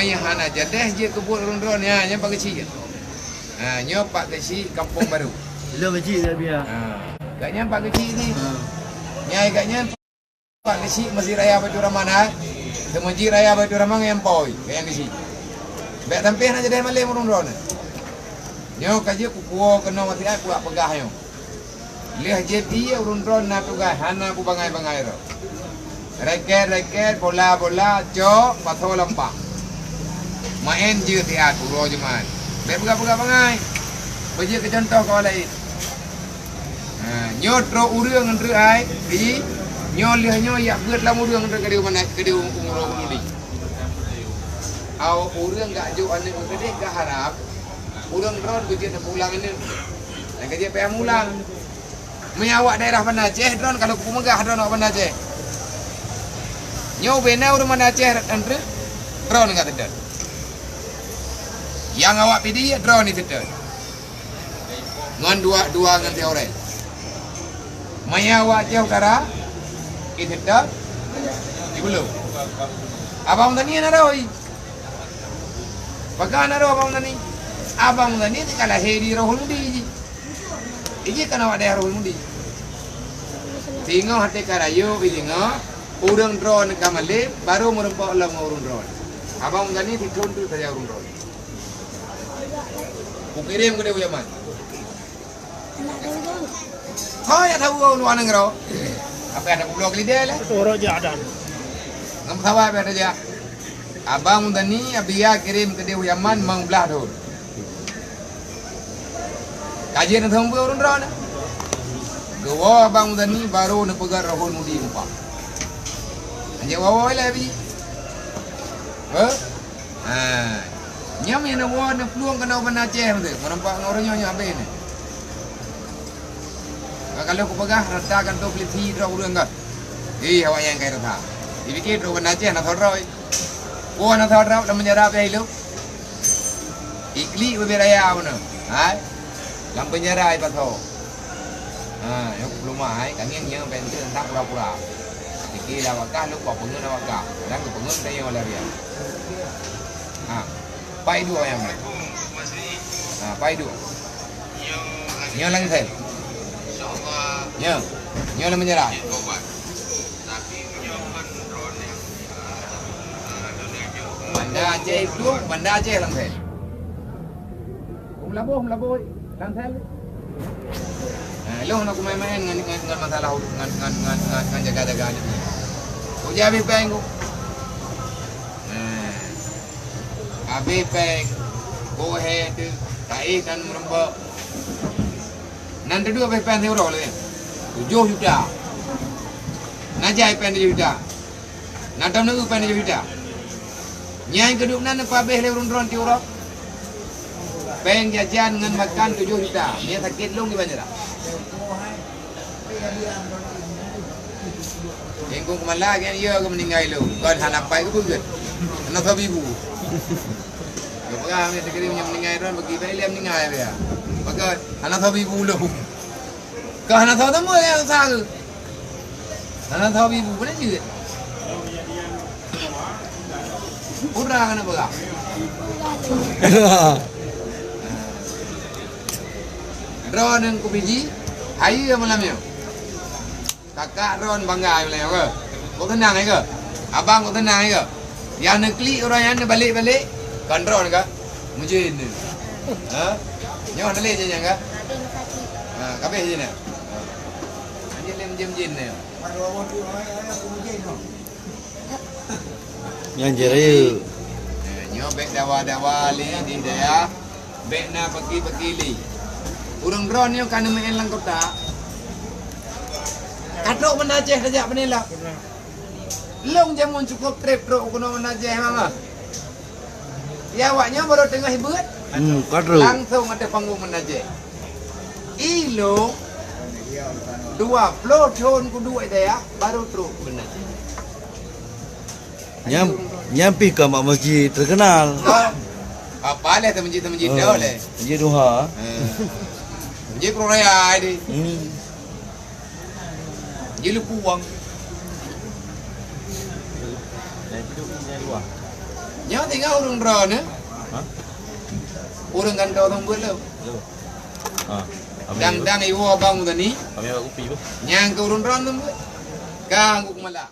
Maya hana jadeh je kebun rondron ya, nya pak kecil. Nyo pak kecil kampung baru. Lo kecil dah biar. Gaknya pak kecil ni. Nyai gaknya pak kecil masih raya Batu Ramana. Semuji raya Batu Ramang yang poi, yang kecil. Bek tampih nak jadeh malih rondron. Nyo kaje kukuo kena mati aku ak pegah nyo. Leh je dia rondron na tugas hana ku bangai-bangai ro. Reket bola cok patho lempak. Main je tiat uro je man. Bek pegah bangai. Beje ke contoh kau lain. Nyo tro urang ndre ai di nyo leh nyo yak beut lam urang ndre kadiu mana kadiu umur uludi. Au urang gak jo ane gede gak harap. Urang ron beje nak pulang ini. Dan kerja payah mulang. Menyawak daerah Banda Aceh dron kalau ku megah dron awak Banda Aceh. Nyo bena urang Banda Aceh andre dron enggak tedar. Yang awak pidi dron itu tedar. Ngan dua ngan teore. Menyawak Aceh Utara itu tedar. Dibelum. Abang tani naroi. Pakai naro abang tani. Abang tani kalah hedi rohul mudi. Iji kan awak daerah mundi. Tinggal hati karayu, tinggal urang drone kamale baru merempak lam urang drone. Abang gani tikun tu saja urang drone. Kukirim ke dia Yaman. Kau ya tahu kau luar negara. Apa ada blog lidah lah. Orang je ada. Ngam sawah apa ada je. Abang gani abia kirim ke dia Yaman mang belah tu. Kajian yang tunggu orang drone. Gua abang tani baru nak pegar rahul mudi umpa. Anjay wawa lah bi. Nyam yang nak nak peluang kena Banda Aceh tu. Nampak orangnya apa ni? Kalau aku pegang ratakan tu beli ti draw urang kan. Awak yang kaya rata. Dipikir draw Banda Aceh nak thorau. Gua nak thorau dah menjarah apa hidup. Ikli berberaya mana? Lam penjara ai patho. Yo lumah ai kang yang ben tu tak pura-pura. Dikira wakah lu kok pengen wakah. Dan ke pengen dia oleh dia. Pai dua yang ni. Pai dua. Nyo lang sen. Nyo lam penjara. Banda Aceh itu Banda Aceh lang sen. Laboh. Kantel. Lo nak main-main dengan masalah dengan jaga-jaga ni. Kau jadi peng. Abi peng. Kau head, tai dan merembak. Nanti dua peng tu orang le. 7 juta. Najai peng 7 juta. Nadam nak peng 7 juta. Nyai keduk nan apa beh le run ti orang. Peng jajan dengan makan 7 juta. Dia sakit long di Banjar. Engkau kemana kan ia ke meninggal lu. Kau dah lampai ke bukan? Anak sabi ibu. Kau pegang ni sekali punya meninggal orang bagi bayi dia meninggal dia. Maka anak sabi ibu lu. Kau anak sabi tamu yang sang. Anak sabi ibu mana je? Urang kan apa? Ron yang kubiji, hari malam ni. Kakak Ron bangga malam ke? Kau tenang ke? Abang kau tenang ke? Yang nak klik orang yang balik-balik, kan Ron ke? Mungkin ni. Nyawa nak leh je yang ke? Kabeh je ni. Anjir leh jam-jam ni. Yang jerai. Nyawa bek dawa-dawa li di dia, bek na bagi-bagi li. Urang drone ni kan main lang kota. Katok Banda Aceh saja penila. Long jamun cukup trip truk kuno Banda Aceh mama. Ya awaknya baru tengah hibut. Kadro. Langsung ada panggung Banda Aceh. Ilo 20 tahun ku duit dia baru truk Banda Aceh. Nyampi ke mak masjid terkenal. Apa leh masjid dah leh. Masjid Duha. Masjid Raya ni. Dia lupa uang. Nya tinggal urung drone. Hah? Urung kan do tong bulu. Yo. Ah. Dang iwo bang tani. Kami aku pi bu. Nyang ke urung drone tong bulu. Kang kuk malak.